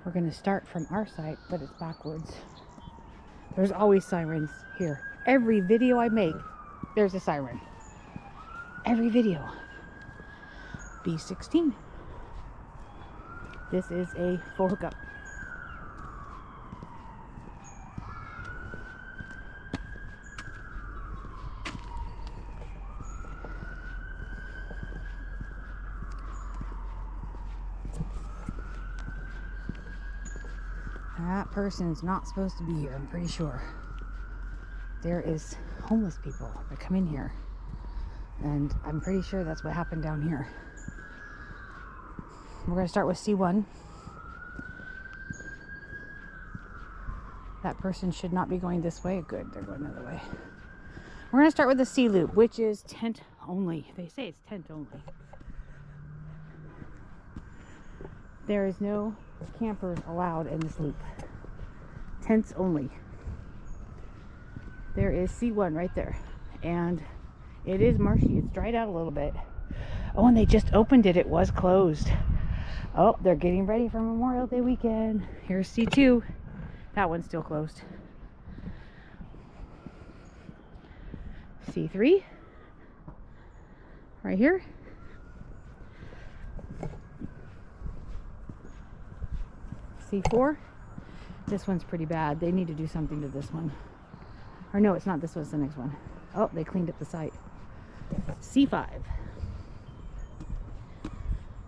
We're going to start from our site, but it's backwards. There's always sirens here. Every video I make, there's a siren. Every video. B16. This is a full hookup. That person's not supposed to be here, I'm pretty sure. There is homeless people that come in here. And I'm pretty sure that's what happened down here. We're going to start with C1. That person should not be going this way. Good, they're going the other way. We're going to start with the C loop, which is tent only. They say it's tent only. There is no campers allowed in this loop. Tents only. There is C1 right there. And it is marshy. It's dried out a little bit. Oh, and they just opened it. It was closed. Oh, they're getting ready for Memorial Day weekend. Here's C2. That one's still closed. C3. Right here. C4. This one's pretty bad. They need to do something to this one. Or no, it's not this one, it's the next one. Oh, they cleaned up the site. C5.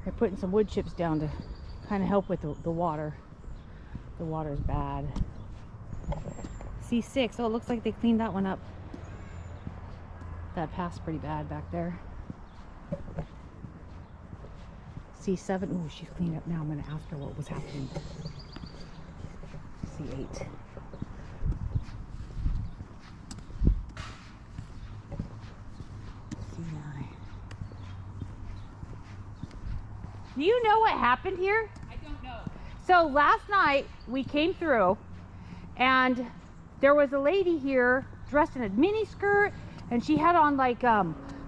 They're putting some wood chips down to kind of help with the water. The water's bad. C6. Oh, it looks like they cleaned that one up. That path's pretty bad back there. C7. Oh, she's cleaned up now. I'm going to ask her what was happening. C8. C9. Do you know what happened here? I don't know. So last night we came through and there was a lady here dressed in a mini skirt and she had on like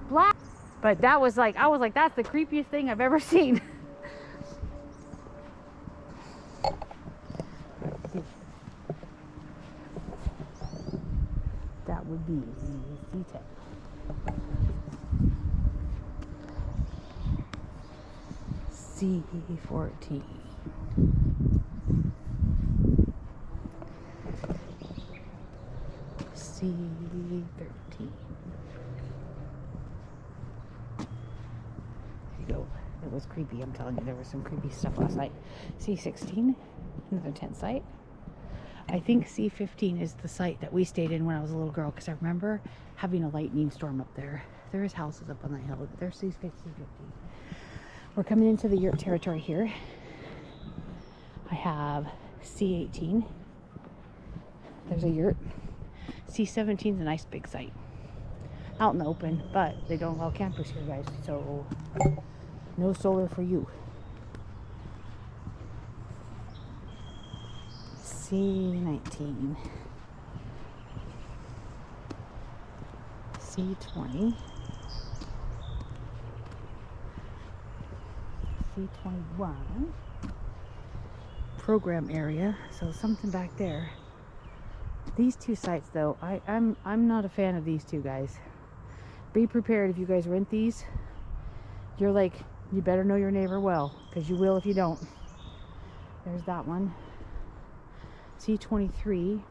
black, but that was like, I was like, that's the creepiest thing I've ever seen. That would be C10. C14. C13. There you go. It was creepy, I'm telling you. There was some creepy stuff last night. C16, another tent site. I think C15 is the site that we stayed in when I was a little girl, because I remember having a lightning storm up there. There's houses up on that hill. There's C15. We're coming into the yurt territory here. I have C18. There's a yurt. C17 is a nice big site. Out in the open, but they don't allow campers here, guys. So, no solar for you. C19. C20. C21. Program area. So something back there. These two sites though, I'm not a fan of these two, guys. Be prepared if you guys rent these. You're like, you better know your neighbor well, because you will if you don't. There's that one. C23.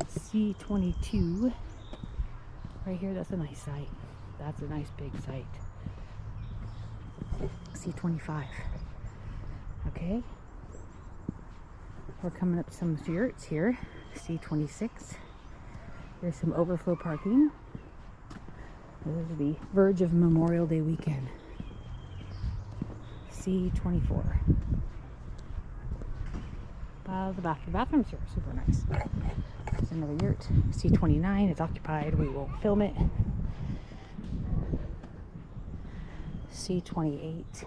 C22. Right here, that's a nice site. That's a nice big site. C25. Okay. We're coming up some yurts here. C26. There's some overflow parking. This is the verge of Memorial Day weekend. C24. The bathrooms here are super nice. There's another yurt. C29. It's occupied. We will film it. C28.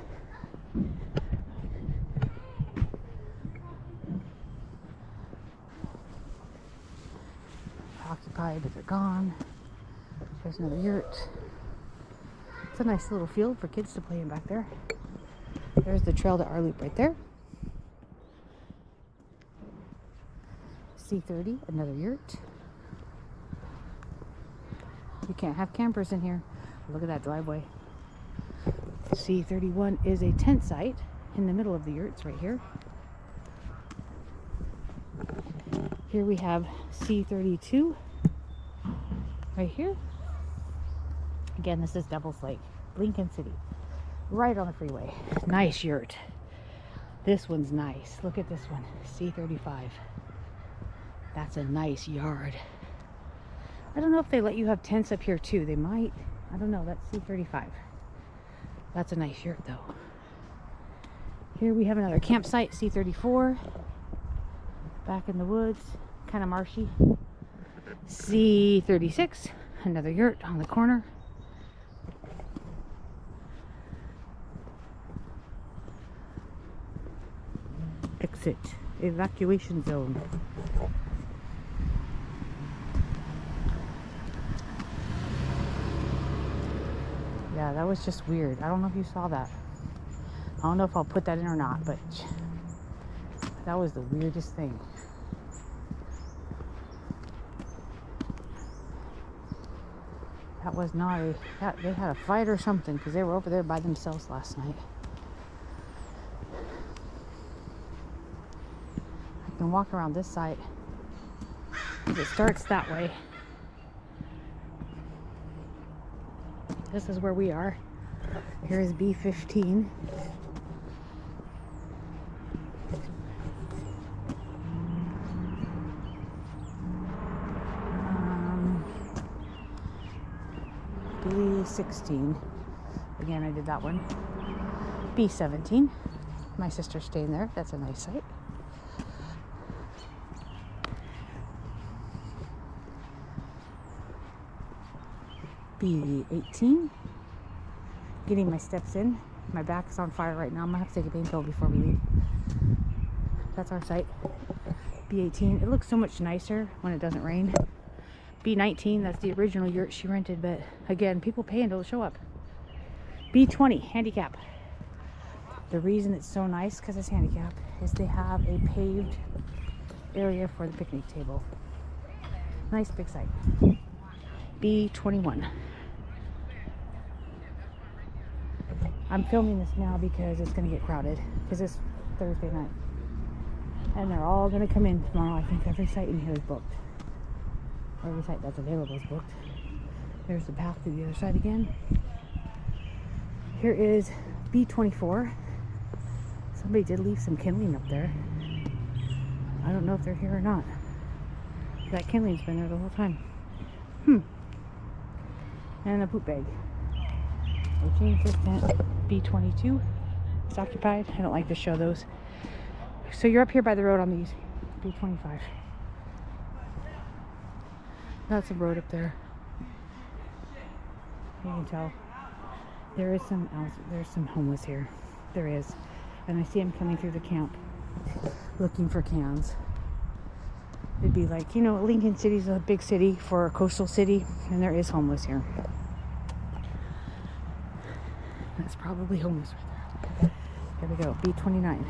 Occupied, but they're gone. There's another yurt. It's a nice little field for kids to play in back there. There's the trail to our loop right there. C30, another yurt. You can't have campers in here. Look at that driveway. C31 is a tent site in the middle of the yurts right here. Here we have C32 right here. Again, this is Devil's Lake, Lincoln City, right on the freeway. Nice yurt. This one's nice. Look at this one, C35. That's a nice yard. I don't know if they let you have tents up here too. They might. I don't know. That's C35. That's a nice yurt though. Here we have another campsite, C34. Back in the woods, kind of marshy. C36, another yurt on the corner. Exit, evacuation zone. Yeah, that was just weird. I don't know if you saw that. I don't know if I'll put that in or not, but that was the weirdest thing. That was not a... they had a fight or something because they were over there by themselves last night. I can walk around this side. It starts that way. This is where we are. Here is B15. B16. Again, I did that one. B17. My sister's staying there. That's a nice site. B18. Getting my steps in. My back is on fire right now. I'm gonna have to take a pain pill before we leave. That's our site. B18. It looks so much nicer when it doesn't rain. B19. That's the original yurt she rented, but again, people pay until they show up. B20. Handicap. The reason it's so nice because it's handicap is they have a paved area for the picnic table. Nice big site. B21. I'm filming this now because it's going to get crowded because it's Thursday night and they're all going to come in tomorrow. I think every site in here is booked. Every site that's available is booked. There's the path to the other side again. Here is B24. Somebody did leave some kindling up there. I don't know if they're here or not. That kindling's been there the whole time. And a poop bag. I changed this tent. B22. It's occupied. I don't like to show those. So you're up here by the road on these. B25. That's a road up there. You can tell. There's some homeless here. There is. And I see them coming through the camp looking for cans. It'd be like, you know, Lincoln City's a big city for a coastal city, and there is homeless here. That's probably homeless right there. Here we go, B29.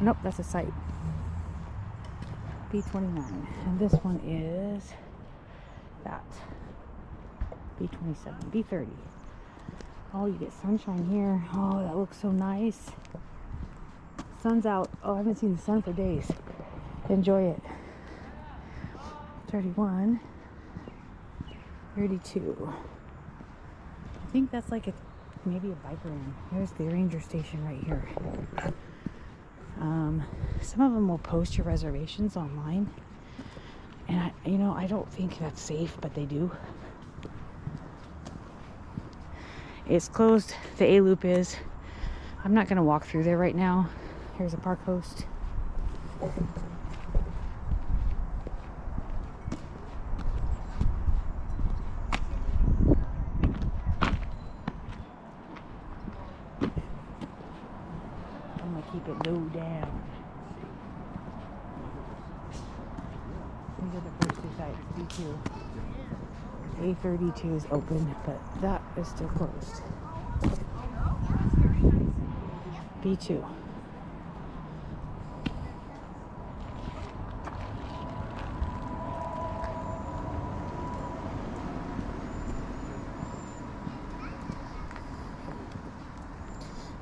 Nope, that's a site. B29. And this one is that. B27. B30. Oh, you get sunshine here. Oh, that looks so nice. Sun's out. Oh, I haven't seen the sun for days. Enjoy it. 31. 32. I think that's like maybe a bike lane. There's the ranger station right here. Some of them will post your reservations online, and I don't think that's safe, but they do. It's closed. The A loop is. I'm not gonna walk through there right now. Here's a park host. Keep it low down. These are the first two sites. B2. A32 is open, but that is still closed. B2.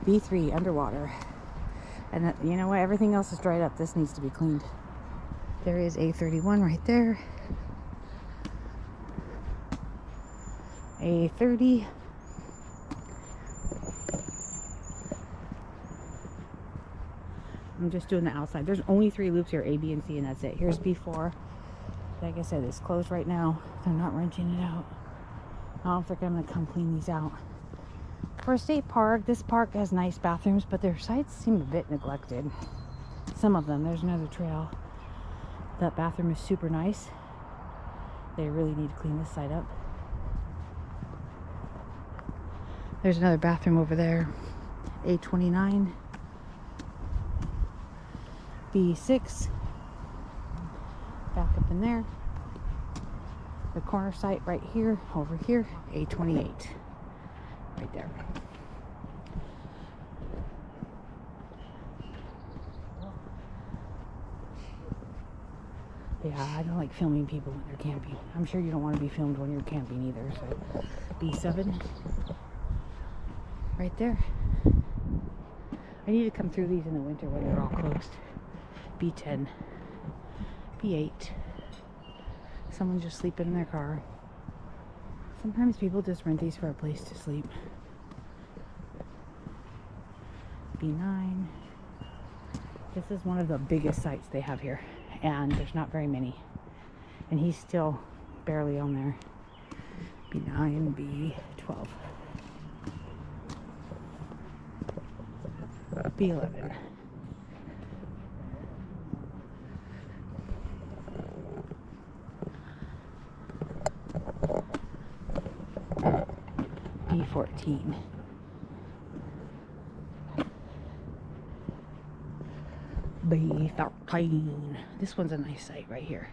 B3 underwater. And that, you know what? Everything else is dried up. This needs to be cleaned. There is A31 right there. A30. I'm just doing the outside. There's only 3 loops here, A, B, and C, and that's it. Here's B4. Like I said, it's closed right now. They're not wrenching it out. I don't know if they're going to come clean these out. For a state park, this park has nice bathrooms, but their sites seem a bit neglected. Some of them. There's another trail. That bathroom is super nice. They really need to clean this side up. There's another bathroom over there. A29. B6. Back up in there. The corner site right here, over here, A28. Right there. Yeah, I don't like filming people when they're camping. I'm sure you don't want to be filmed when you're camping either. So, B7. Right there. I need to come through these in the winter when they're all closed. B10. B8. Someone just sleeping in their car. Sometimes people just rent these for a place to sleep. B9. This is one of the biggest sites they have here, and there's not very many. And he's still barely on there. B9, B12. B11. B14. B13. This one's a nice site right here.